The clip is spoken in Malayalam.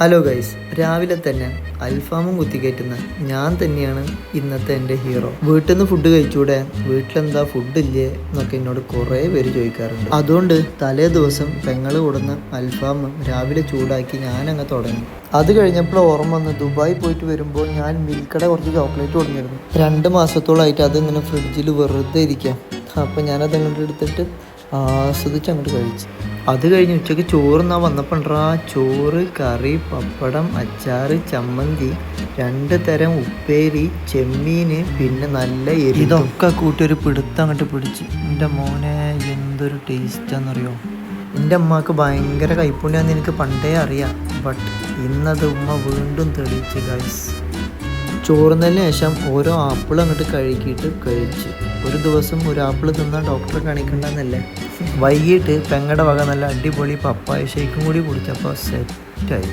ഹലോ ഗൈസ്, രാവിലെ തന്നെ അൽഫാമും കുത്തിക്കയറ്റുന്ന ഞാൻ തന്നെയാണ് ഇന്നത്തെ എൻ്റെ ഹീറോ. വീട്ടിൽ നിന്ന് ഫുഡ് കഴിച്ചൂടെ, വീട്ടിലെന്താ ഫുഡ് ഇല്ലേ എന്നൊക്കെ എന്നോട് കുറേ പേര് ചോദിക്കാറുണ്ട്. അതുകൊണ്ട് തലേ ദിവസം പെങ്ങൾ കൊടുന്ന അൽഫാം രാവിലെ ചൂടാക്കി ഞാനങ്ങ് തുടങ്ങി. അത് കഴിഞ്ഞപ്പോൾ ഓർമ്മ വന്ന് ദുബായി പോയിട്ട് വരുമ്പോൾ ഞാൻ മിൽക്കടെ കുറച്ച് ചോക്ലേറ്റ് കൊടുത്തിരുന്നു. 2 മാസത്തോളമായിട്ട് അതിങ്ങനെ ഫ്രിഡ്ജിൽ വെറുതെ ഇരിക്കാം. അപ്പോൾ ഞാനത് അങ്ങോട്ട് എടുത്തിട്ട് ആസ്വദിച്ച് അങ്ങോട്ട് കഴിച്ചു. അത് കഴിഞ്ഞ് ഉച്ചയ്ക്ക് ചോറുന്നാ വന്നപ്പോണ്ടാ ചോറ്, കറി, പപ്പടം, അച്ചാറ്, ചമ്മന്തി, 2 തരം ഉപ്പേരി, ചെമ്മീൻ, പിന്നെ നല്ല എരി. ഇതൊക്കെ കൂട്ടി ഒരു പിടുത്തം അങ്ങോട്ട് പിടിച്ച്. എൻ്റെ മോനെ എന്തൊരു ടേസ്റ്റാണെന്നറിയോ. എൻ്റെ അമ്മക്ക് ഭയങ്കര കൈപ്പുണ്യാന്ന് എനിക്ക് പണ്ടേ അറിയാം. ബട്ട് ഇന്നത് ഉമ്മ വീണ്ടും തെളിയിച്ച് ഗൈസ്. ചോറുന്നതിന് ശേഷം ഓരോ ആപ്പിൾ അങ്ങോട്ട് കഴുകിയിട്ട് കഴിച്ച്. ഒരു ദിവസം ഒരു ആപ്പിൾ തിന്നാൽ ഡോക്ടറെ കാണിക്കണ്ടെന്നല്ലേ. വൈകിട്ട് പെങ്ങടെ വക നല്ല അടിപൊളി പപ്പായ ഷേക്കും കൂടി കുടിച്ചപ്പോൾ സെറ്റായി.